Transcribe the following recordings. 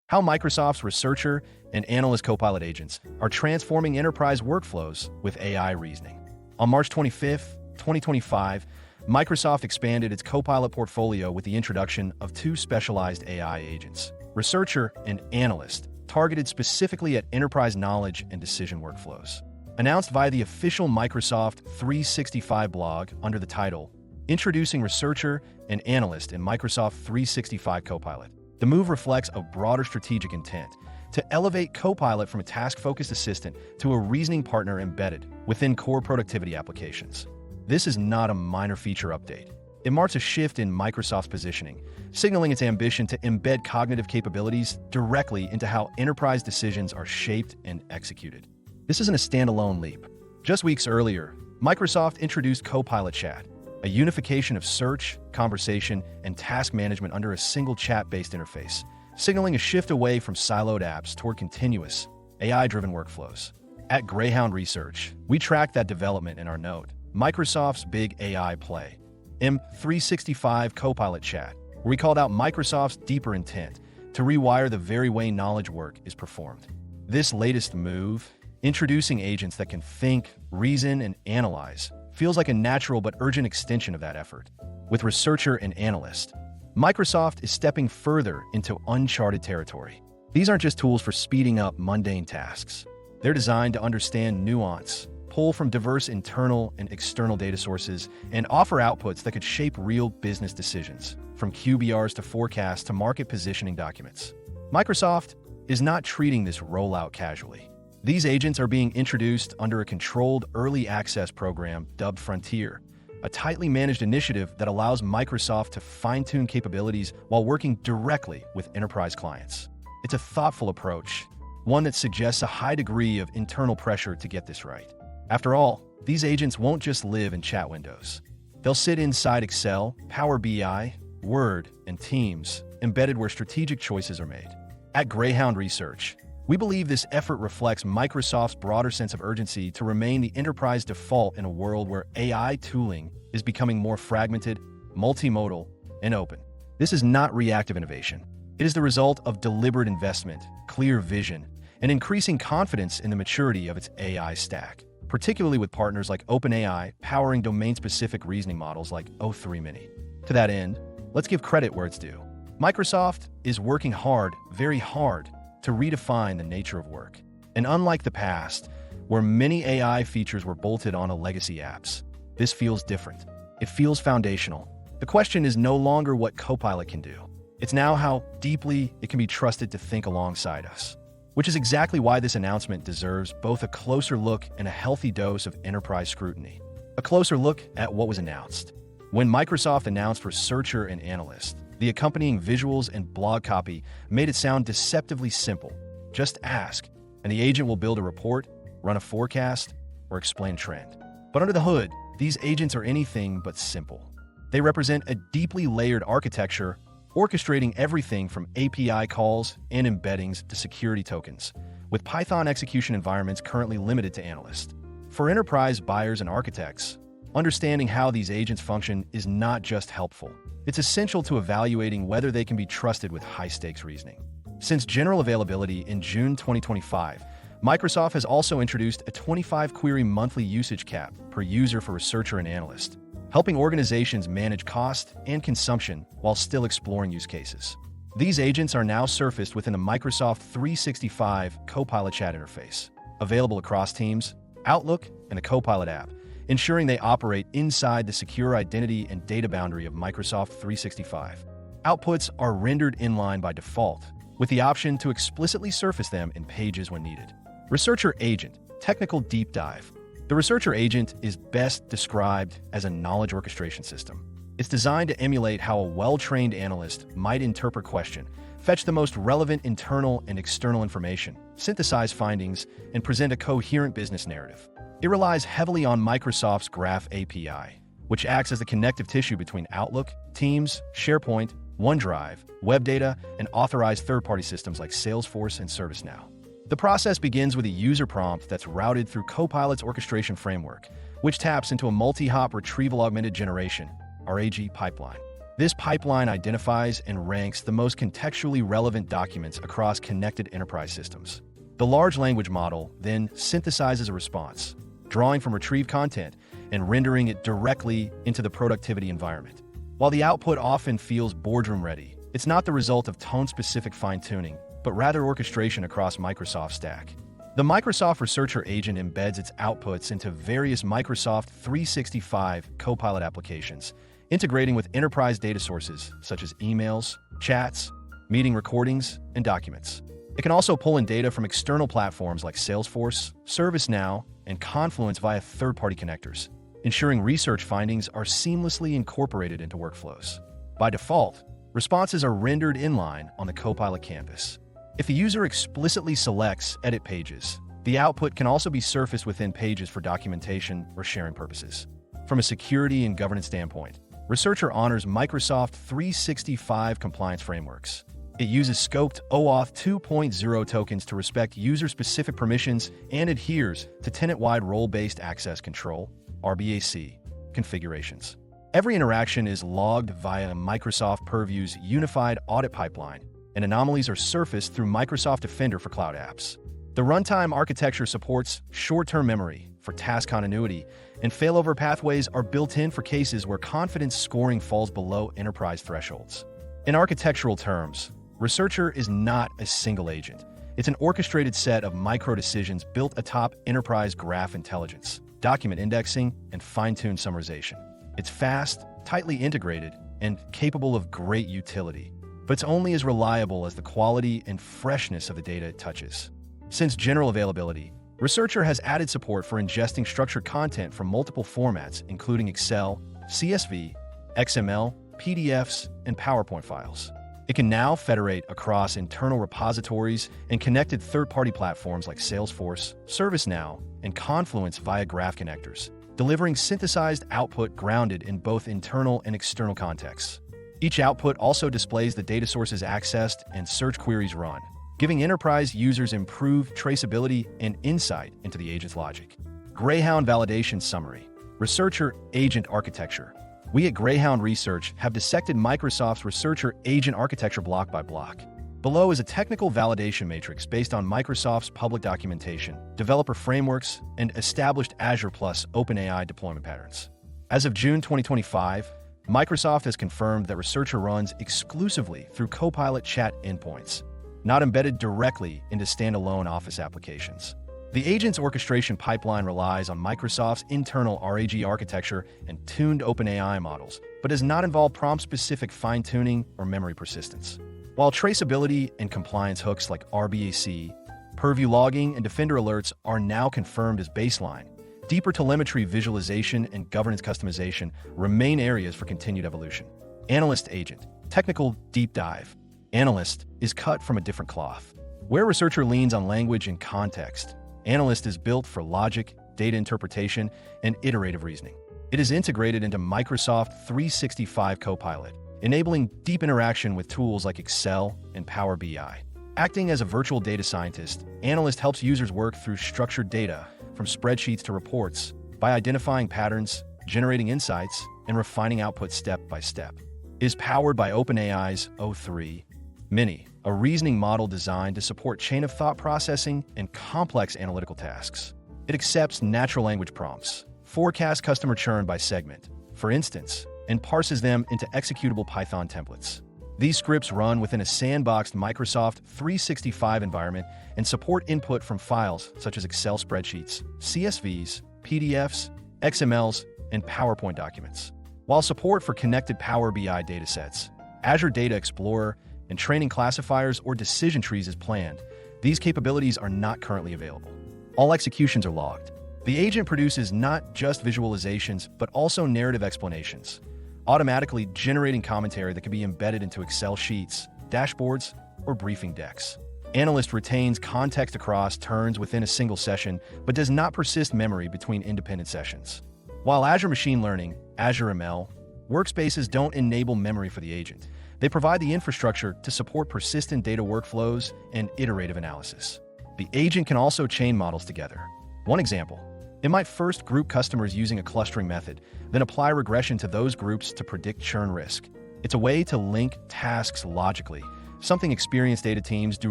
How Microsoft's Researcher and Analyst Copilot agents are transforming enterprise workflows with AI reasoning. On March 25th, 2025, Microsoft expanded its Copilot portfolio with the introduction of two specialized AI agents, Researcher and Analyst, targeted specifically at enterprise knowledge and decision workflows. Announced via the official Microsoft 365 blog under the title, Introducing Researcher and Analyst in Microsoft 365 Copilot, the move reflects a broader strategic intent to elevate Copilot from a task-focused assistant to a reasoning partner embedded within core productivity applications. This is not a minor feature update. It marks a shift in Microsoft's positioning, signaling its ambition to embed cognitive capabilities directly into how enterprise decisions are shaped and executed. This isn't a standalone leap. Just weeks earlier, Microsoft introduced Copilot Chat, a unification of search, conversation, and task management under a single chat-based interface, signaling a shift away from siloed apps toward continuous, AI-driven workflows. At Greyhound Research, we tracked that development in our note, Microsoft's Big AI Play, M365 Copilot Chat, where we called out Microsoft's deeper intent to rewire the very way knowledge work is performed. This latest move, introducing agents that can think, reason, and analyze, feels like a natural but urgent extension of that effort. With Researcher and Analyst, Microsoft is stepping further into uncharted territory. These aren't just tools for speeding up mundane tasks. They're designed to understand nuance, pull from diverse internal and external data sources, and offer outputs that could shape real business decisions, from QBRs to forecasts to market positioning documents. Microsoft is not treating this rollout casually. These agents are being introduced under a controlled early access program dubbed Frontier, a tightly managed initiative that allows Microsoft to fine-tune capabilities while working directly with enterprise clients. It's a thoughtful approach, one that suggests a high degree of internal pressure to get this right. After all, these agents won't just live in chat windows. They'll sit inside Excel, Power BI, Word, and Teams, embedded where strategic choices are made. At Greyhound Research, we believe this effort reflects Microsoft's broader sense of urgency to remain the enterprise default in a world where AI tooling is becoming more fragmented, multimodal, and open. This is not reactive innovation. It is the result of deliberate investment, clear vision, and increasing confidence in the maturity of its AI stack, particularly with partners like OpenAI powering domain-specific reasoning models like O3 Mini. To that end, let's give credit where it's due. Microsoft is working hard, very hard, to redefine the nature of work. And unlike the past, where many AI features were bolted onto legacy apps, this feels different. It feels foundational. The question is no longer what Copilot can do. It's now how deeply it can be trusted to think alongside us, which is exactly why this announcement deserves both a closer look and a healthy dose of enterprise scrutiny. A closer look at what was announced. When Microsoft announced Researcher and Analyst, the accompanying visuals and blog copy made it sound deceptively simple. Just ask, and the agent will build a report, run a forecast, or explain a trend. But under the hood, these agents are anything but simple. They represent a deeply layered architecture, orchestrating everything from API calls and embeddings to security tokens, with Python execution environments currently limited to Analyst. For enterprise buyers and architects, understanding how these agents function is not just helpful. It's essential to evaluating whether they can be trusted with high-stakes reasoning. Since general availability in June 2025, Microsoft has also introduced a 25-query monthly usage cap per user for Researcher and Analyst, helping organizations manage cost and consumption while still exploring use cases. These agents are now surfaced within the Microsoft 365 Copilot chat interface, available across Teams, Outlook, and the Copilot app, ensuring they operate inside the secure identity and data boundary of Microsoft 365. Outputs are rendered inline by default, with the option to explicitly surface them in pages when needed. Researcher Agent, Technical Deep Dive. The Researcher Agent is best described as a knowledge orchestration system. It's designed to emulate how a well-trained analyst might interpret a question, fetch the most relevant internal and external information, synthesize findings, and present a coherent business narrative. It relies heavily on Microsoft's Graph API, which acts as the connective tissue between Outlook, Teams, SharePoint, OneDrive, web data, and authorized third-party systems like Salesforce and ServiceNow. The process begins with a user prompt that's routed through Copilot's orchestration framework, which taps into a multi-hop retrieval augmented generation, RAG pipeline. This pipeline identifies and ranks the most contextually relevant documents across connected enterprise systems. The large language model then synthesizes a response, drawing from retrieved content and rendering it directly into the productivity environment. While the output often feels boardroom-ready, it's not the result of tone-specific fine-tuning, but rather orchestration across Microsoft stack. The Microsoft Researcher agent embeds its outputs into various Microsoft 365 Copilot applications, integrating with enterprise data sources such as emails, chats, meeting recordings, and documents. It can also pull in data from external platforms like Salesforce, ServiceNow, and Confluence via third-party connectors, ensuring research findings are seamlessly incorporated into workflows. By default, responses are rendered inline on the Copilot canvas. If the user explicitly selects Edit Pages, the output can also be surfaced within pages for documentation or sharing purposes. From a security and governance standpoint, Researcher honors Microsoft 365 compliance frameworks. It uses scoped OAuth 2.0 tokens to respect user-specific permissions and adheres to tenant-wide role-based access control, RBAC, configurations. Every interaction is logged via Microsoft Purview's unified audit pipeline, and anomalies are surfaced through Microsoft Defender for cloud apps. The runtime architecture supports short-term memory for task continuity, and failover pathways are built in for cases where confidence scoring falls below enterprise thresholds. In architectural terms, Researcher is not a single agent. It's an orchestrated set of micro-decisions built atop enterprise graph intelligence, document indexing, and fine-tuned summarization. It's fast, tightly integrated, and capable of great utility, but it's only as reliable as the quality and freshness of the data it touches. Since general availability, Researcher has added support for ingesting structured content from multiple formats, including Excel, CSV, XML, PDFs, and PowerPoint files. It can now federate across internal repositories and connected third-party platforms like Salesforce, ServiceNow, and Confluence via graph connectors, delivering synthesized output grounded in both internal and external contexts. Each output also displays the data sources accessed and search queries run, giving enterprise users improved traceability and insight into the agent's logic. Greyhound Validation Summary. Researcher Agent Architecture. We at Greyhound Research have dissected Microsoft's Researcher agent architecture block by block. Below is a technical validation matrix based on Microsoft's public documentation, developer frameworks, and established Azure plus OpenAI deployment patterns. As of June 2025, Microsoft has confirmed that Researcher runs exclusively through Copilot chat endpoints, not embedded directly into standalone Office applications. The agent's orchestration pipeline relies on Microsoft's internal RAG architecture and tuned OpenAI models, but does not involve prompt-specific fine-tuning or memory persistence. While traceability and compliance hooks like RBAC, Purview logging, and Defender alerts are now confirmed as baseline, deeper telemetry visualization and governance customization remain areas for continued evolution. Analyst Agent. Technical deep dive. Analyst is cut from a different cloth. Where Researcher leans on language and context, Analyst is built for logic, data interpretation, and iterative reasoning. It is integrated into Microsoft 365 Copilot, enabling deep interaction with tools like Excel and Power BI. Acting as a virtual data scientist, Analyst helps users work through structured data, from spreadsheets to reports, by identifying patterns, generating insights, and refining output step by step. It is powered by OpenAI's o3 Mini, a reasoning model designed to support chain-of-thought processing and complex analytical tasks. It accepts natural language prompts, forecasts customer churn by segment, for instance, and parses them into executable Python templates. These scripts run within a sandboxed Microsoft 365 environment and support input from files such as Excel spreadsheets, CSVs, PDFs, XMLs, and PowerPoint documents. While support for connected Power BI datasets, Azure Data Explorer, and training classifiers or decision trees is planned, these capabilities are not currently available. All executions are logged. The agent produces not just visualizations, but also narrative explanations, automatically generating commentary that can be embedded into Excel sheets, dashboards, or briefing decks. Analyst retains context across turns within a single session, but does not persist memory between independent sessions. While Azure Machine Learning, Azure ML, workspaces don't enable memory for the agent, they provide the infrastructure to support persistent data workflows and iterative analysis. The agent can also chain models together. One example, it might first group customers using a clustering method, then apply regression to those groups to predict churn risk. It's a way to link tasks logically, something experienced data teams do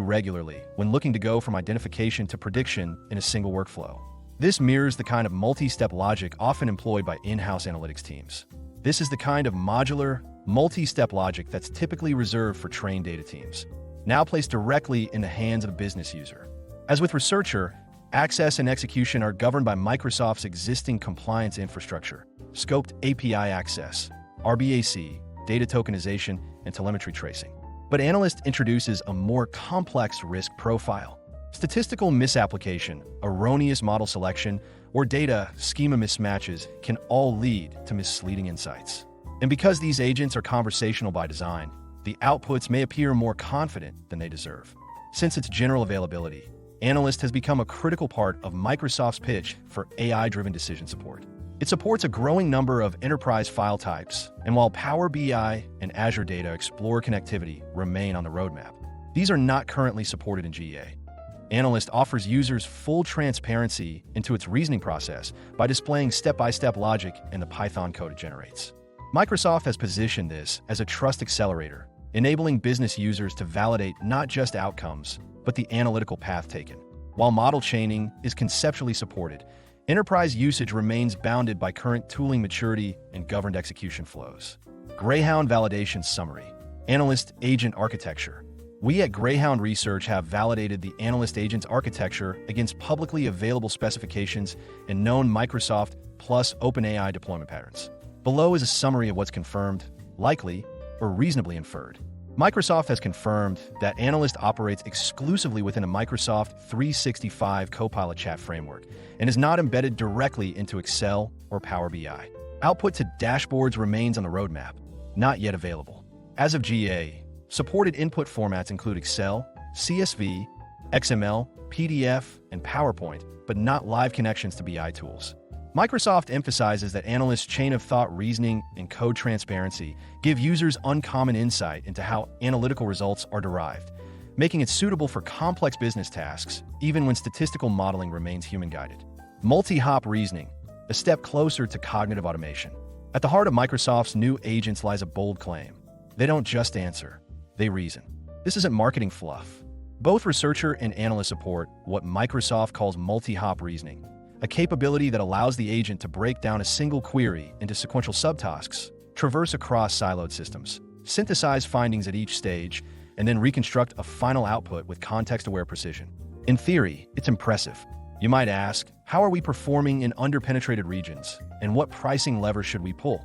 regularly when looking to go from identification to prediction in a single workflow. This mirrors the kind of multi-step logic often employed by in-house analytics teams. This is the kind of modular, multi-step logic that's typically reserved for trained data teams, now placed directly in the hands of a business user. As with Researcher, access and execution are governed by Microsoft's existing compliance infrastructure, scoped API access, RBAC, data tokenization, and telemetry tracing. But Analyst introduces a more complex risk profile. Statistical misapplication, erroneous model selection, or data schema mismatches can all lead to misleading insights. And because these agents are conversational by design, the outputs may appear more confident than they deserve. Since its general availability, Analyst has become a critical part of Microsoft's pitch for AI-driven decision support. It supports a growing number of enterprise file types, and while Power BI and Azure Data Explorer connectivity remain on the roadmap, these are not currently supported in GA. Analyst offers users full transparency into its reasoning process by displaying step-by-step logic in the Python code it generates. Microsoft has positioned this as a trust accelerator, enabling business users to validate not just outcomes, but the analytical path taken. While model chaining is conceptually supported, enterprise usage remains bounded by current tooling maturity and governed execution flows. Greyhound Validation Summary. Analyst Agent Architecture. We at Greyhound Research have validated the Analyst Agent's architecture against publicly available specifications and known Microsoft plus OpenAI deployment patterns. Below is a summary of what's confirmed, likely, or reasonably inferred. Microsoft has confirmed that Analyst operates exclusively within a Microsoft 365 Copilot chat framework and is not embedded directly into Excel or Power BI. Output to dashboards remains on the roadmap, not yet available. As of GA, supported input formats include Excel, CSV, XML, PDF, and PowerPoint, but not live connections to BI tools. Microsoft emphasizes that Analyst's chain-of-thought reasoning and code transparency give users uncommon insight into how analytical results are derived, making it suitable for complex business tasks, even when statistical modeling remains human-guided. Multi-hop reasoning, a step closer to cognitive automation. At the heart of Microsoft's new agents lies a bold claim. They don't just answer, they reason. This isn't marketing fluff. Both Researcher and Analyst support what Microsoft calls multi-hop reasoning, a capability that allows the agent to break down a single query into sequential subtasks, traverse across siloed systems, synthesize findings at each stage, and then reconstruct a final output with context-aware precision. In theory, it's impressive. You might ask, how are we performing in under-penetrated regions, and what pricing levers should we pull?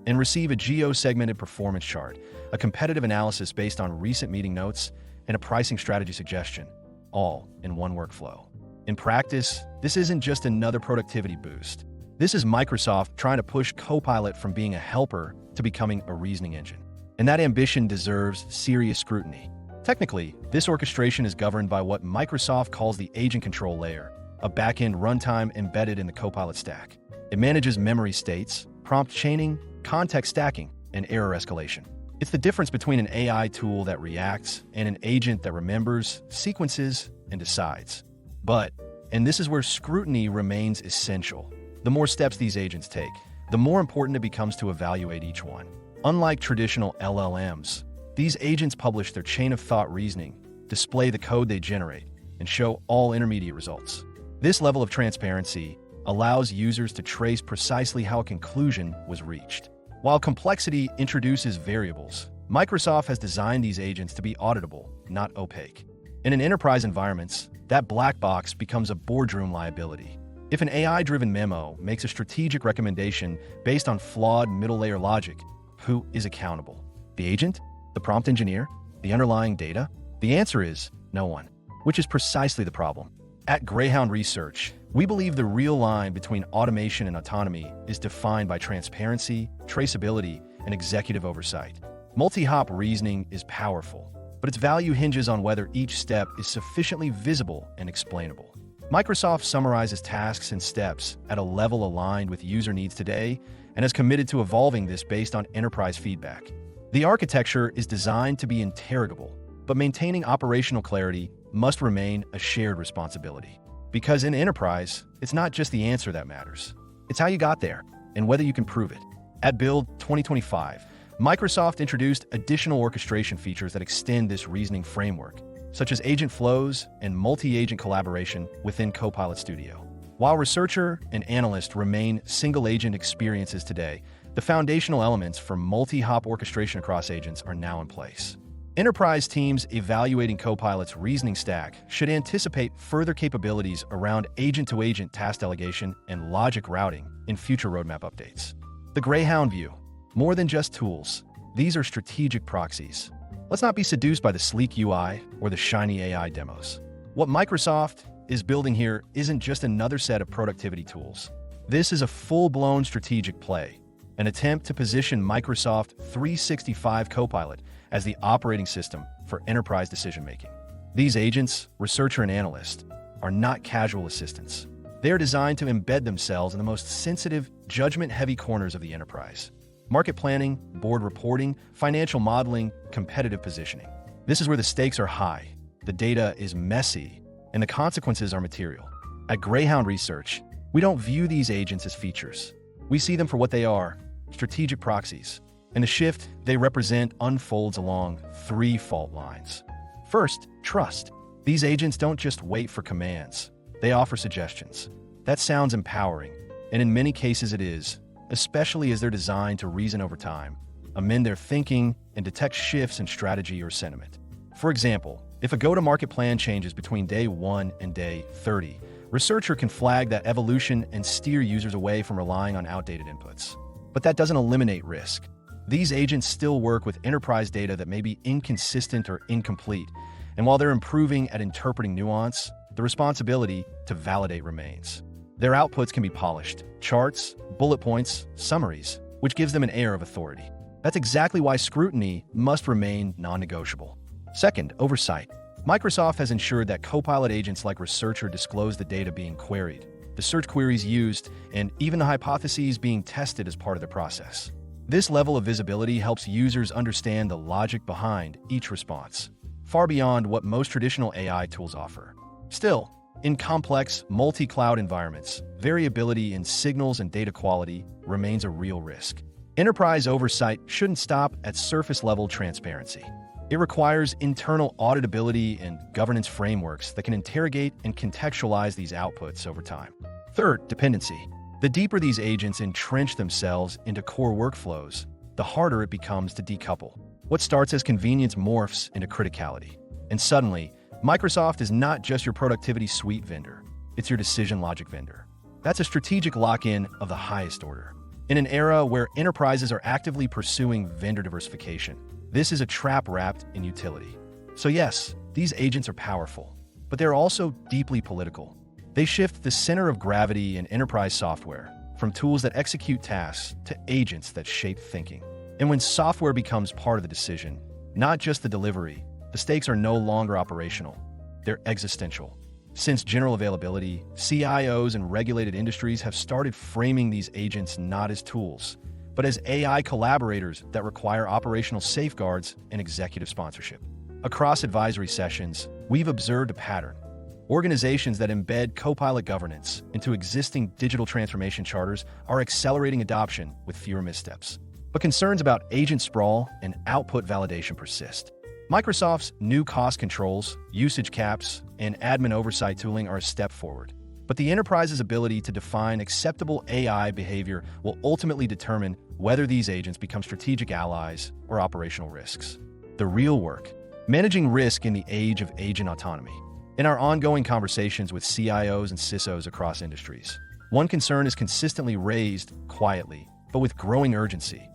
And receive a geo-segmented performance chart, a competitive analysis based on recent meeting notes, and a pricing strategy suggestion, all in one workflow. In practice, this isn't just another productivity boost. This is Microsoft trying to push Copilot from being a helper to becoming a reasoning engine. And that ambition deserves serious scrutiny. Technically, this orchestration is governed by what Microsoft calls the agent control layer, a back-end runtime embedded in the Copilot stack. It manages memory states, prompt chaining, context stacking, and error escalation. It's the difference between an AI tool that reacts and an agent that remembers, sequences, and decides. But, and this is where scrutiny remains essential, the more steps these agents take, the more important it becomes to evaluate each one. Unlike traditional LLMs, these agents publish their chain-of-thought reasoning, display the code they generate, and show all intermediate results. This level of transparency allows users to trace precisely how a conclusion was reached. While complexity introduces variables, Microsoft has designed these agents to be auditable, not opaque. In an enterprise environments, that black box becomes a boardroom liability. If an AI-driven memo makes a strategic recommendation based on flawed middle-layer logic, who is accountable? The agent? The prompt engineer? The underlying data? The answer is no one, which is precisely the problem. At Greyhound Research, we believe the real line between automation and autonomy is defined by transparency, traceability, and executive oversight. Multi-hop reasoning is powerful, but its value hinges on whether each step is sufficiently visible and explainable. Microsoft summarizes tasks and steps at a level aligned with user needs today and is committed to evolving this based on enterprise feedback. The architecture is designed to be interrogable, but maintaining operational clarity must remain a shared responsibility. Because in enterprise, it's not just the answer that matters. It's how you got there and whether you can prove it. At Build 2025, Microsoft introduced additional orchestration features that extend this reasoning framework, such as agent flows and multi-agent collaboration within Copilot Studio. While Researcher and Analyst remain single-agent experiences today, the foundational elements for multi-hop orchestration across agents are now in place. Enterprise teams evaluating Copilot's reasoning stack should anticipate further capabilities around agent-to-agent task delegation and logic routing in future roadmap updates. The Greyhound view. More than just tools, these are strategic proxies. Let's not be seduced by the sleek UI or the shiny AI demos. What Microsoft is building here isn't just another set of productivity tools. This is a full-blown strategic play, an attempt to position Microsoft 365 Copilot as the operating system for enterprise decision-making. These agents, Researcher and Analyst, are not casual assistants. They are designed to embed themselves in the most sensitive, judgment-heavy corners of the enterprise. Market planning, board reporting, financial modeling, competitive positioning. This is where the stakes are high, the data is messy, and the consequences are material. At Greyhound Research, we don't view these agents as features. We see them for what they are, strategic proxies. And the shift they represent unfolds along 3 fault lines. First, trust. These agents don't just wait for commands. They offer suggestions. That sounds empowering, and in many cases it is, especially as they're designed to reason over time, amend their thinking, and detect shifts in strategy or sentiment. For example, if a go-to-market plan changes between day 1 and day 30, Researcher can flag that evolution and steer users away from relying on outdated inputs. But that doesn't eliminate risk. These agents still work with enterprise data that may be inconsistent or incomplete, and while they're improving at interpreting nuance, the responsibility to validate remains. Their outputs can be polished, charts, bullet points, summaries, which gives them an air of authority. That's exactly why scrutiny must remain non-negotiable. Second, oversight. Microsoft has ensured that Copilot agents like Researcher disclose the data being queried, the search queries used, and even the hypotheses being tested as part of the process. This level of visibility helps users understand the logic behind each response, far beyond what most traditional AI tools offer. Still, in complex, multi-cloud environments, variability in signals and data quality remains a real risk. Enterprise oversight shouldn't stop at surface-level transparency. It requires internal auditability and governance frameworks that can interrogate and contextualize these outputs over time. Third, dependency. The deeper these agents entrench themselves into core workflows, the harder it becomes to decouple. What starts as convenience morphs into criticality. And suddenly, Microsoft is not just your productivity suite vendor, it's your decision logic vendor. That's a strategic lock-in of the highest order. In an era where enterprises are actively pursuing vendor diversification, this is a trap wrapped in utility. So yes, these agents are powerful, but they're also deeply political. They shift the center of gravity in enterprise software from tools that execute tasks to agents that shape thinking. And when software becomes part of the decision, not just the delivery, the stakes are no longer operational, they're existential. Since general availability, CIOs and regulated industries have started framing these agents not as tools, but as AI collaborators that require operational safeguards and executive sponsorship. Across advisory sessions, we've observed a pattern. Organizations that embed Copilot governance into existing digital transformation charters are accelerating adoption with fewer missteps. But concerns about agent sprawl and output validation persist. Microsoft's new cost controls, usage caps, and admin oversight tooling are a step forward. But the enterprise's ability to define acceptable AI behavior will ultimately determine whether these agents become strategic allies or operational risks. The real work: managing risk in the age of agent autonomy. In our ongoing conversations with CIOs and CISOs across industries, one concern is consistently raised quietly, but with growing urgency.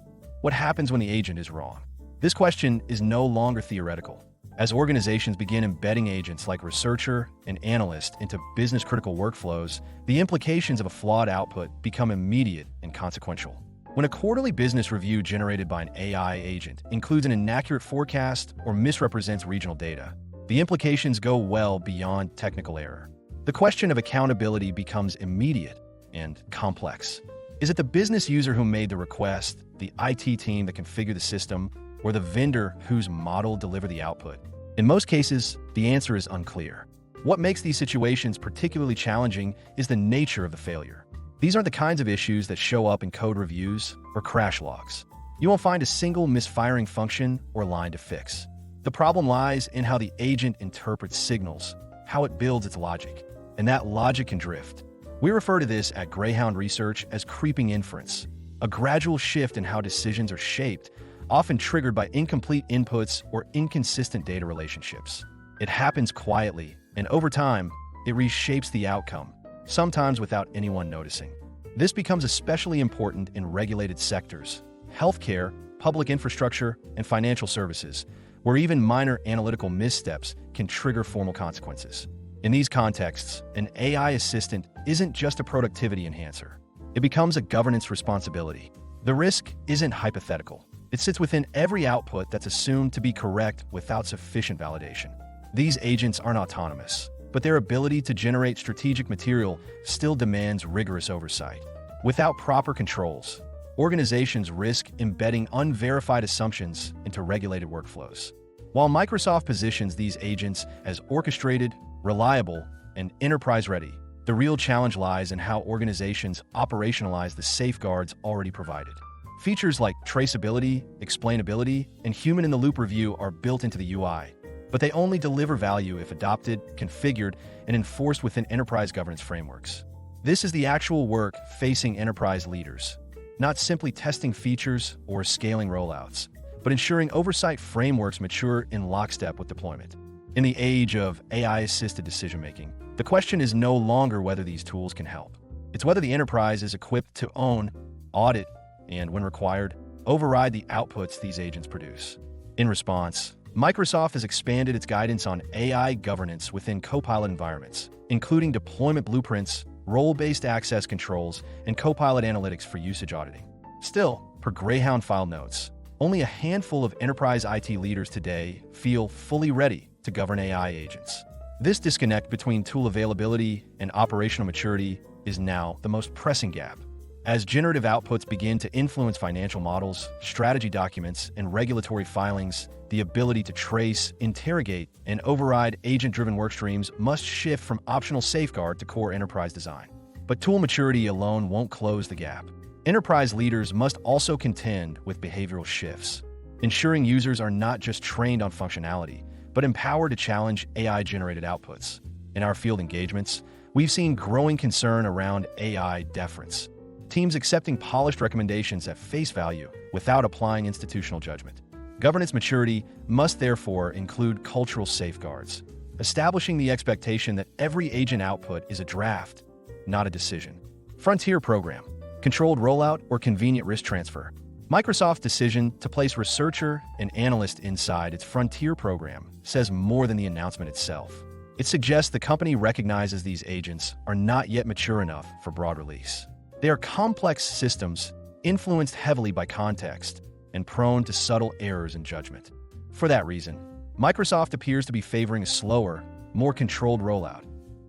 What happens when the agent is wrong? This question is no longer theoretical. As organizations begin embedding agents like Researcher and Analyst into business-critical workflows, the implications of a flawed output become immediate and consequential. When a quarterly business review generated by an AI agent includes an inaccurate forecast or misrepresents regional data, the implications go well beyond technical error. The question of accountability becomes immediate and complex. Is it the business user who made the request, the IT team that configured the system, or the vendor whose model delivered the output? In most cases, the answer is unclear. What makes these situations particularly challenging is the nature of the failure. These aren't the kinds of issues that show up in code reviews or crash logs. You won't find a single misfiring function or line to fix. The problem lies in how the agent interprets signals, how it builds its logic, and that logic can drift. We refer to this at Greyhound Research as creeping inference, a gradual shift in how decisions are shaped, often triggered by incomplete inputs or inconsistent data relationships. It happens quietly, and over time, it reshapes the outcome, sometimes without anyone noticing. This becomes especially important in regulated sectors, healthcare, public infrastructure, and financial services, where even minor analytical missteps can trigger formal consequences. In these contexts, an AI assistant isn't just a productivity enhancer. It becomes a governance responsibility. The risk isn't hypothetical. It sits within every output that's assumed to be correct without sufficient validation. These agents aren't autonomous, but their ability to generate strategic material still demands rigorous oversight. Without proper controls, organizations risk embedding unverified assumptions into regulated workflows. While Microsoft positions these agents as orchestrated, reliable, and enterprise-ready, the real challenge lies in how organizations operationalize the safeguards already provided. Features like traceability, explainability, and human-in-the-loop review are built into the UI, but they only deliver value if adopted, configured, and enforced within enterprise governance frameworks. This is the actual work facing enterprise leaders, not simply testing features or scaling rollouts, but ensuring oversight frameworks mature in lockstep with deployment. In the age of AI-assisted decision-making, the question is no longer whether these tools can help. It's whether the enterprise is equipped to own, audit, and, when required, override the outputs these agents produce. In response, Microsoft has expanded its guidance on AI governance within Copilot environments, including deployment blueprints, role-based access controls, and Copilot analytics for usage auditing. Still, per Greyhound Fieldnotes, only a handful of enterprise IT leaders today feel fully ready to govern AI agents. This disconnect between tool availability and operational maturity is now the most pressing gap. As generative outputs begin to influence financial models, strategy documents, and regulatory filings, the ability to trace, interrogate, and override agent-driven workstreams must shift from optional safeguard to core enterprise design. But tool maturity alone won't close the gap. Enterprise leaders must also contend with behavioral shifts, ensuring users are not just trained on functionality, but empowered to challenge AI-generated outputs. In our field engagements, we've seen growing concern around AI deference, teams accepting polished recommendations at face value without applying institutional judgment. Governance maturity must therefore include cultural safeguards, establishing the expectation that every agent output is a draft, not a decision. Frontier program, controlled rollout, or convenient risk transfer. Microsoft's decision to place researcher and analyst inside its Frontier program says more than the announcement itself. It suggests the company recognizes these agents are not yet mature enough for broad release. They are complex systems influenced heavily by context and prone to subtle errors in judgment. For that reason, Microsoft appears to be favoring a slower, more controlled rollout,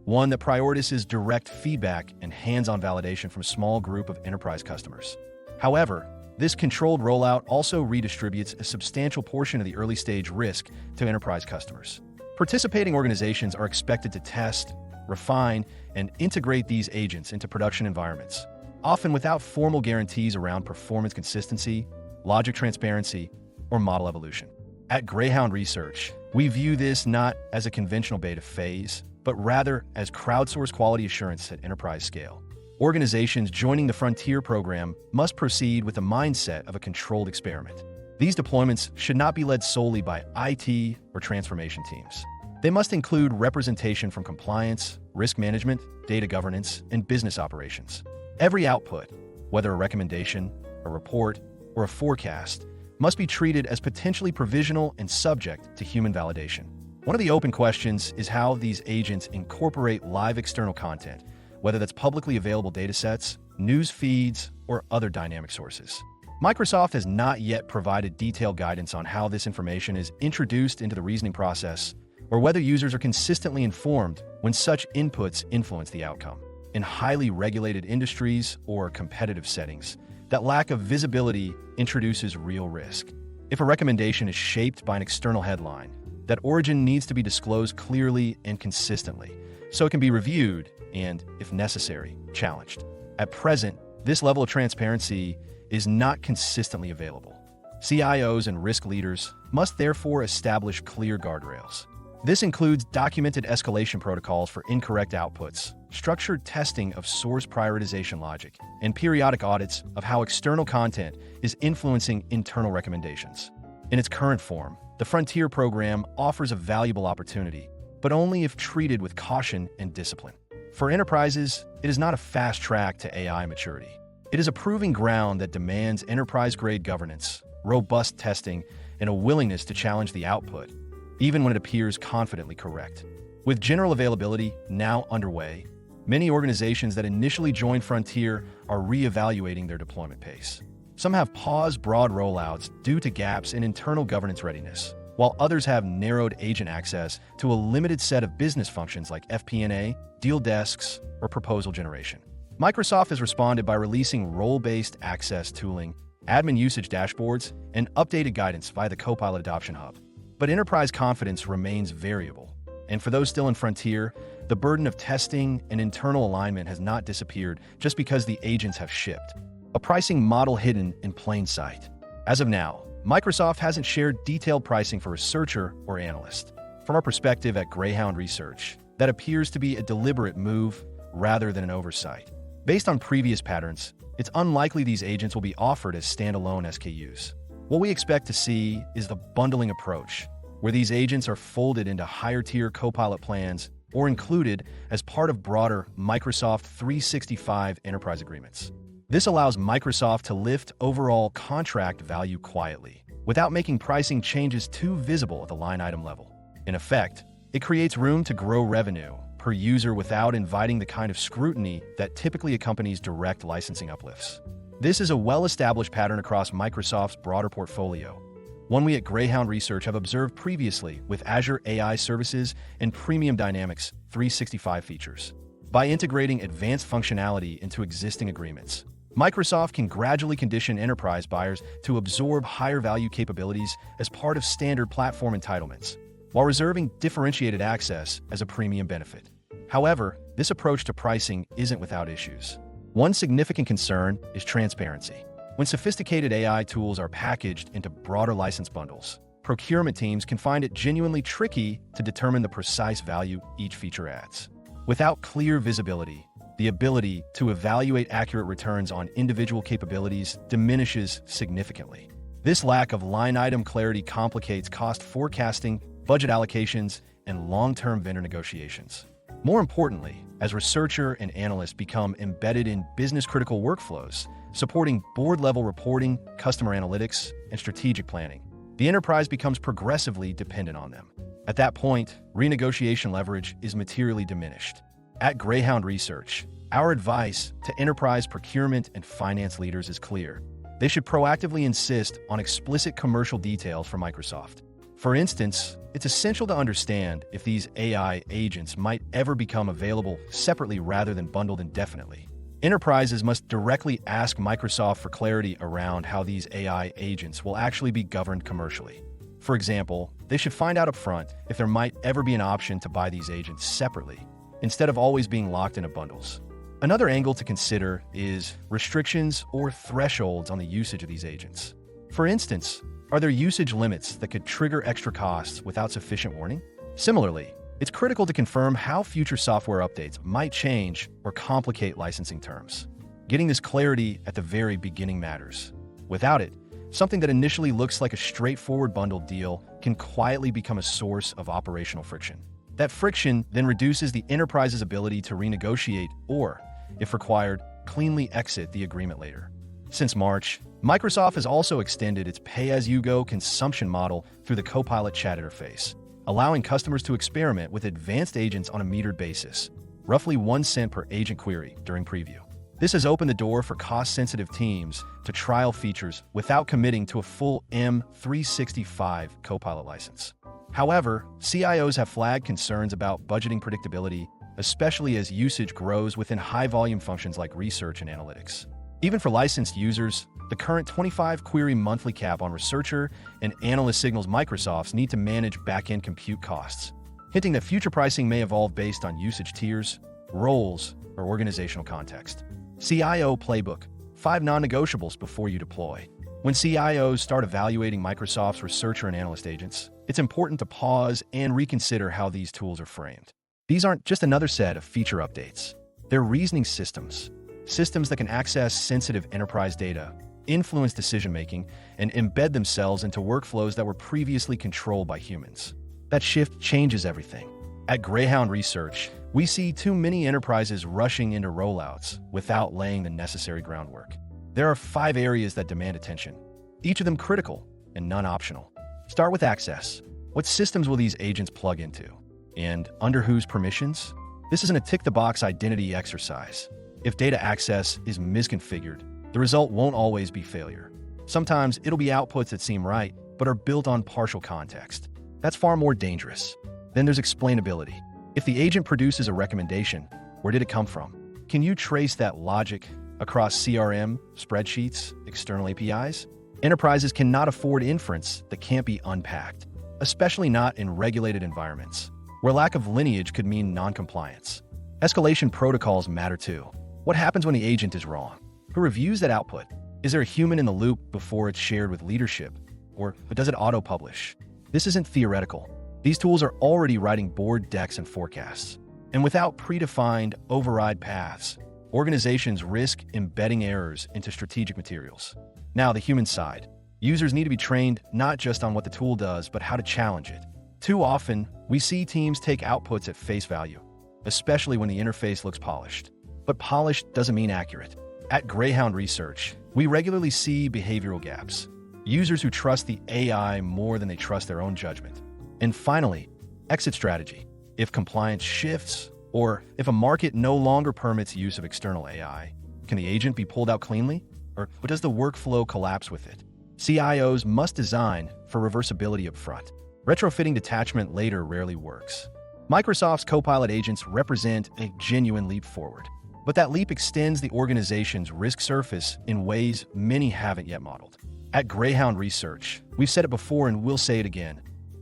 one that prioritizes direct feedback and hands-on validation from a small group of enterprise customers. However, this controlled rollout also redistributes a substantial portion of the early-stage risk to enterprise customers. Participating organizations are expected to test, refine, and integrate these agents into production environments, often without formal guarantees around performance consistency, logic transparency, or model evolution. At Greyhound Research, we view this not as a conventional beta phase, but rather as crowdsourced quality assurance at enterprise scale. Organizations joining the Frontier program must proceed with the mindset of a controlled experiment. These deployments should not be led solely by IT or transformation teams. They must include representation from compliance, risk management, data governance, and business operations. Every output, whether a recommendation, a report, or a forecast, must be treated as potentially provisional and subject to human validation. One of the open questions is how these agents incorporate live external content, whether that's publicly available datasets, news feeds, or other dynamic sources. Microsoft has not yet provided detailed guidance on how this information is introduced into the reasoning process, or whether users are consistently informed when such inputs influence the outcome. In highly regulated industries or competitive settings, that lack of visibility introduces real risk. If a recommendation is shaped by an external headline, that origin needs to be disclosed clearly and consistently, so it can be reviewed and, if necessary, challenged. At present, this level of transparency is not consistently available. CIOs and risk leaders must therefore establish clear guardrails. This includes documented escalation protocols for incorrect outputs, structured testing of source prioritization logic, and periodic audits of how external content is influencing internal recommendations. In its current form, the Frontier program offers a valuable opportunity, but only if treated with caution and discipline. For enterprises, it is not a fast track to AI maturity. It is a proving ground that demands enterprise-grade governance, robust testing, and a willingness to challenge the output, even when it appears confidently correct. With general availability now underway, many organizations that initially joined Frontier are re-evaluating their deployment pace. Some have paused broad rollouts due to gaps in internal governance readiness, while others have narrowed agent access to a limited set of business functions like FP&A, deal desks, or proposal generation. Microsoft has responded by releasing role-based access tooling, admin usage dashboards, and updated guidance via the Copilot Adoption Hub. But enterprise confidence remains variable, and for those still in Frontier, the burden of testing and internal alignment has not disappeared just because the agents have shipped. A pricing model hidden in plain sight. As of now, Microsoft hasn't shared detailed pricing for Researcher or Analyst. From our perspective at Greyhound Research, that appears to be a deliberate move rather than an oversight. Based on previous patterns, it's unlikely these agents will be offered as standalone SKUs. What we expect to see is the bundling approach, where these agents are folded into higher-tier Copilot plans or included as part of broader Microsoft 365 enterprise agreements. This allows Microsoft to lift overall contract value quietly, without making pricing changes too visible at the line item level. In effect, it creates room to grow revenue per user without inviting the kind of scrutiny that typically accompanies direct licensing uplifts. This is a well-established pattern across Microsoft's broader portfolio, one we at Greyhound Research have observed previously with Azure AI services and Premium Dynamics 365 features. By integrating advanced functionality into existing agreements, Microsoft can gradually condition enterprise buyers to absorb higher-value capabilities as part of standard platform entitlements, while reserving differentiated access as a premium benefit. However, this approach to pricing isn't without issues. One significant concern is transparency. When sophisticated AI tools are packaged into broader license bundles, procurement teams can find it genuinely tricky to determine the precise value each feature adds. Without clear visibility, the ability to evaluate accurate returns on individual capabilities diminishes significantly. This lack of line-item clarity complicates cost forecasting, budget allocations, and long-term vendor negotiations. More importantly, as Researcher and Analyst become embedded in business-critical workflows, supporting board-level reporting, customer analytics, and strategic planning, the enterprise becomes progressively dependent on them. At that point, renegotiation leverage is materially diminished. At Greyhound Research, our advice to enterprise procurement and finance leaders is clear. They should proactively insist on explicit commercial details from Microsoft. For instance, it's essential to understand if these AI agents might ever become available separately rather than bundled indefinitely. Enterprises must directly ask Microsoft for clarity around how these AI agents will actually be governed commercially. For example, they should find out upfront if there might ever be an option to buy these agents separately, instead of always being locked into bundles. Another angle to consider is restrictions or thresholds on the usage of these agents. For instance, are there usage limits that could trigger extra costs without sufficient warning? Similarly, it's critical to confirm how future software updates might change or complicate licensing terms. Getting this clarity at the very beginning matters. Without it, something that initially looks like a straightforward bundled deal can quietly become a source of operational friction. That friction then reduces the enterprise's ability to renegotiate or, if required, cleanly exit the agreement later. Since March, Microsoft has also extended its pay-as-you-go consumption model through the Copilot chat interface, allowing customers to experiment with advanced agents on a metered basis, roughly 1 cent per agent query during preview. This has opened the door for cost-sensitive teams to trial features without committing to a full M365 Copilot license. However, CIOs have flagged concerns about budgeting predictability, especially as usage grows within high-volume functions like research and analytics. Even for licensed users, the current 25-query monthly cap on Researcher and Analyst signals Microsoft's need to manage back-end compute costs, hinting that future pricing may evolve based on usage tiers, roles, or organizational context. CIO Playbook: 5 non-negotiables before you deploy. When CIOs start evaluating Microsoft's researcher and analyst agents, it's important to pause and reconsider how these tools are framed. These aren't just another set of feature updates. They're reasoning systems that can access sensitive enterprise data, influence decision-making, and embed themselves into workflows that were previously controlled by humans. That shift changes everything. At Greyhound Research, we see too many enterprises rushing into rollouts without laying the necessary groundwork. There are 5 areas that demand attention, each of them critical and none optional. Start with access. What systems will these agents plug into? And under whose permissions? This isn't a tick-the-box identity exercise. If data access is misconfigured, the result won't always be failure. Sometimes it'll be outputs that seem right, but are built on partial context. That's far more dangerous. Then there's explainability. If the agent produces a recommendation, where did it come from? Can you trace that logic across CRM, spreadsheets, external APIs? Enterprises cannot afford inference that can't be unpacked, especially not in regulated environments, where lack of lineage could mean non-compliance. Escalation protocols matter too. What happens when the agent is wrong? Who reviews that output? Is there a human in the loop before it's shared with leadership? Or does it auto-publish? This isn't theoretical. These tools are already writing board decks and forecasts. And without predefined override paths, organizations risk embedding errors into strategic materials. Now, the human side. Users need to be trained not just on what the tool does, but how to challenge it. Too often, we see teams take outputs at face value, especially when the interface looks polished. But polished doesn't mean accurate. At Greyhound Research, we regularly see behavioral gaps. Users who trust the AI more than they trust their own judgment. And finally, exit strategy. If compliance shifts, or if a market no longer permits use of external AI, can the agent be pulled out cleanly? Or does the workflow collapse with it? CIOs must design for reversibility up front. Retrofitting detachment later rarely works. Microsoft's Copilot agents represent a genuine leap forward. But that leap extends the organization's risk surface in ways many haven't yet modeled. At Greyhound Research, we've said it before and we'll say it again.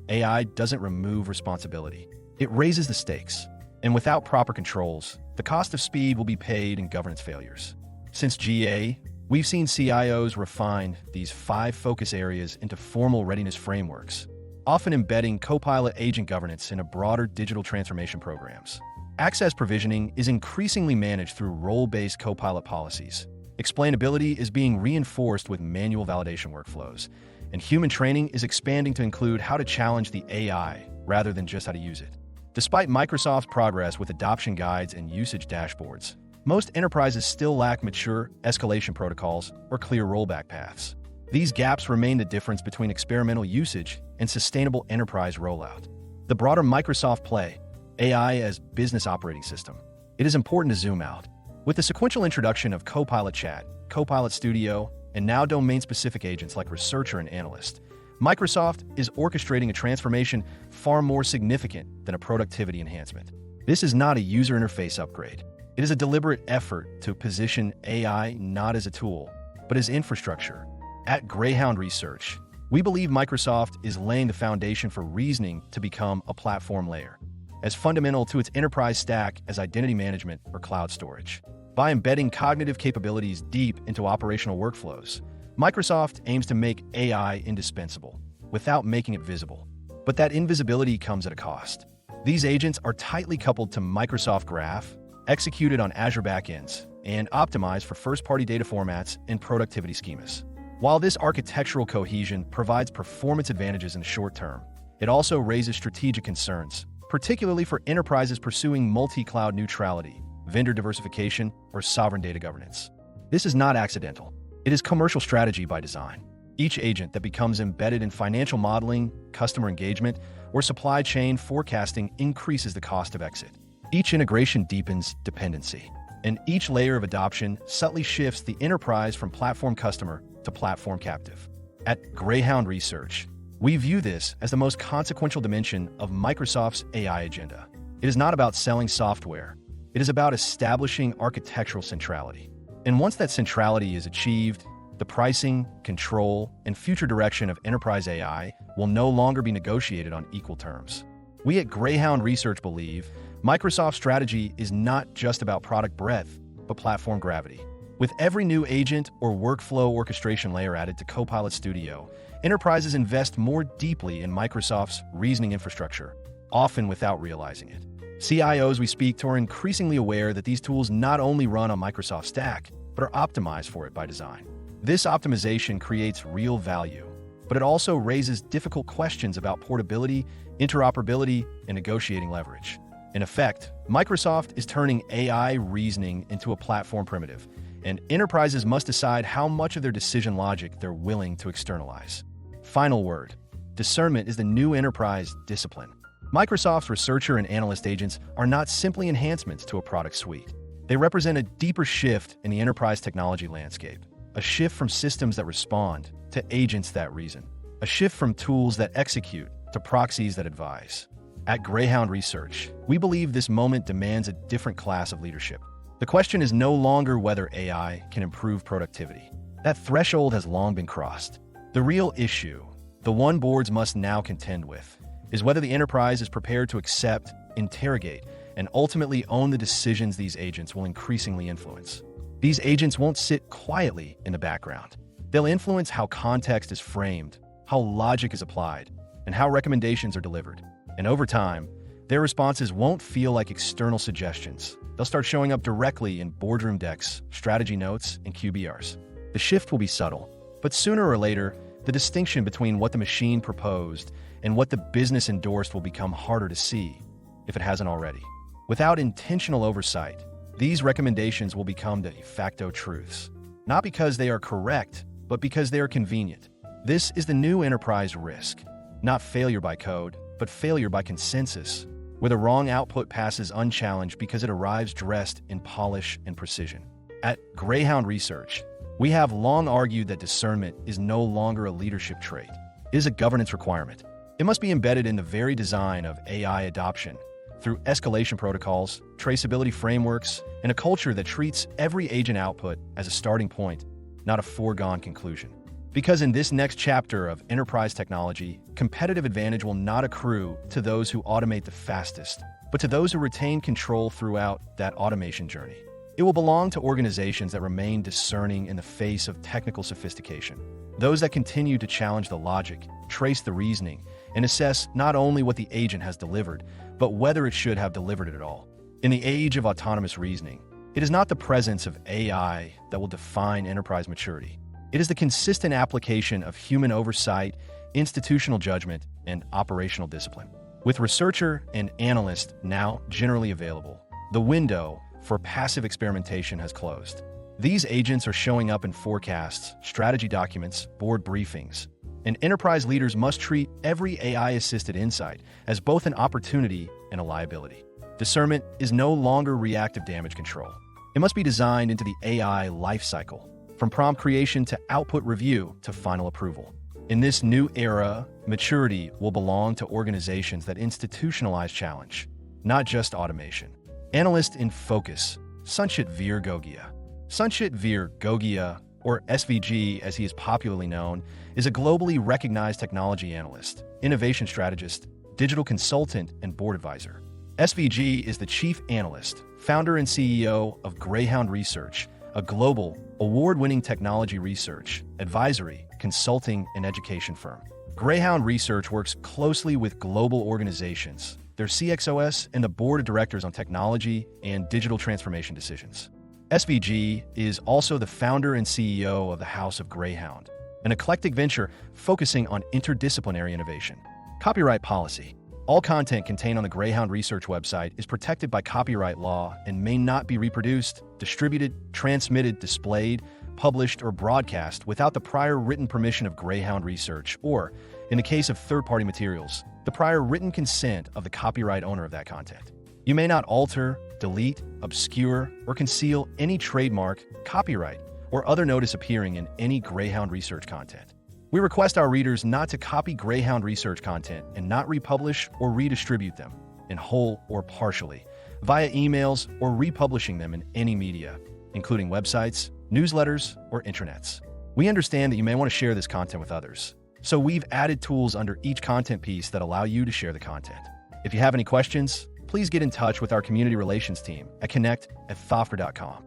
AI doesn't remove responsibility. It raises the stakes. And without proper controls, the cost of speed will be paid in governance failures. Since GA, we've seen CIOs refine these 5 focus areas into formal readiness frameworks, often embedding Copilot agent governance into broader digital transformation programs. Access provisioning is increasingly managed through role-based Copilot policies. Explainability is being reinforced with manual validation workflows, and human training is expanding to include how to challenge the AI rather than just how to use it. Despite Microsoft's progress with adoption guides and usage dashboards, most enterprises still lack mature escalation protocols or clear rollback paths. These gaps remain the difference between experimental usage and sustainable enterprise rollout. The broader Microsoft play, AI as business operating system, it is important to zoom out. With the sequential introduction of Copilot Chat, Copilot Studio, and now domain-specific agents like Researcher and Analyst, Microsoft is orchestrating a transformation far more significant than a productivity enhancement. This is not a user interface upgrade. It is a deliberate effort to position AI not as a tool, but as infrastructure. At Greyhound Research, we believe Microsoft is laying the foundation for reasoning to become a platform layer, as fundamental to its enterprise stack as identity management or cloud storage. By embedding cognitive capabilities deep into operational workflows, Microsoft aims to make AI indispensable without making it visible. But that invisibility comes at a cost. These agents are tightly coupled to Microsoft Graph, executed on Azure backends, and optimized for first-party data formats and productivity schemas. While this architectural cohesion provides performance advantages in the short term, it also raises strategic concerns, particularly for enterprises pursuing multi-cloud neutrality, vendor diversification, or sovereign data governance. This is not accidental. It is commercial strategy by design. Each agent that becomes embedded in financial modeling, customer engagement, or supply chain forecasting increases the cost of exit. Each integration deepens dependency, and each layer of adoption subtly shifts the enterprise from platform customer to platform captive. At Greyhound Research, we view this as the most consequential dimension of Microsoft's AI agenda. It is not about selling software. It is about establishing architectural centrality. And once that centrality is achieved, the pricing, control, and future direction of enterprise AI will no longer be negotiated on equal terms. We at Greyhound Research believe Microsoft's strategy is not just about product breadth, but platform gravity. With every new agent or workflow orchestration layer added to Copilot Studio, enterprises invest more deeply in Microsoft's reasoning infrastructure, often without realizing it. CIOs we speak to are increasingly aware that these tools not only run on Microsoft stack, but are optimized for it by design. This optimization creates real value, but it also raises difficult questions about portability, interoperability, and negotiating leverage. In effect, Microsoft is turning AI reasoning into a platform primitive, and enterprises must decide how much of their decision logic they're willing to externalize. Final word: discernment is the new enterprise discipline. Microsoft's researcher and analyst agents are not simply enhancements to a product suite. They represent a deeper shift in the enterprise technology landscape, a shift from systems that respond to agents that reason, a shift from tools that execute to proxies that advise. At Greyhound Research, we believe this moment demands a different class of leadership. The question is no longer whether AI can improve productivity. That threshold has long been crossed. The real issue, the one boards must now contend with, is whether the enterprise is prepared to accept, interrogate, and ultimately own the decisions these agents will increasingly influence. These agents won't sit quietly in the background. They'll influence how context is framed, how logic is applied, and how recommendations are delivered. And over time, their responses won't feel like external suggestions. They'll start showing up directly in boardroom decks, strategy notes, and QBRs. The shift will be subtle, but sooner or later, the distinction between what the machine proposed and what the business endorsed will become harder to see, if it hasn't already. Without intentional oversight, these recommendations will become de facto truths, not because they are correct, but because they are convenient. This is the new enterprise risk, not failure by code, but failure by consensus, where the wrong output passes unchallenged because it arrives dressed in polish and precision. At Greyhound Research, we have long argued that discernment is no longer a leadership trait. It is a governance requirement. It must be embedded in the very design of AI adoption, through escalation protocols, traceability frameworks, and a culture that treats every agent output as a starting point, not a foregone conclusion. Because in this next chapter of enterprise technology, competitive advantage will not accrue to those who automate the fastest, but to those who retain control throughout that automation journey. It will belong to organizations that remain discerning in the face of technical sophistication, those that continue to challenge the logic, trace the reasoning, and assess not only what the agent has delivered, but whether it should have delivered it at all. In the age of autonomous reasoning, it is not the presence of AI that will define enterprise maturity. It is the consistent application of human oversight, institutional judgment, and operational discipline. With researcher and analyst now generally available, the window for passive experimentation has closed. These agents are showing up in forecasts, strategy documents, board briefings, and enterprise leaders must treat every AI-assisted insight as both an opportunity and a liability. Discernment is no longer reactive damage control. It must be designed into the AI lifecycle, from prompt creation to output review to final approval. In this new era, maturity will belong to organizations that institutionalize challenge, not just automation. Analyst in focus, Sanchit Gogia. Sanchit Gogia, or SVG as he is popularly known, is a globally recognized technology analyst, innovation strategist, digital consultant, and board advisor. SVG is the chief analyst, founder and CEO of Greyhound Research, a global, award-winning technology research, advisory, consulting, and education firm. Greyhound Research works closely with global organizations, their CXOs, and the board of directors on technology and digital transformation decisions. SVG is also the founder and CEO of the House of Greyhound, an eclectic venture focusing on interdisciplinary innovation. Copyright policy. All content contained on the Greyhound Research website is protected by copyright law and may not be reproduced, distributed, transmitted, displayed, published, or broadcast without the prior written permission of Greyhound Research or, in the case of third-party materials, the prior written consent of the copyright owner of that content. You may not alter, delete, obscure, or conceal any trademark, copyright, or other notice appearing in any Greyhound Research content. We request our readers not to copy Greyhound Research content and not republish or redistribute them, in whole or partially, via emails or republishing them in any media, including websites, newsletters, or intranets. We understand that you may want to share this content with others, so we've added tools under each content piece that allow you to share the content. If you have any questions, please get in touch with our community relations team at connect@thoffer.com.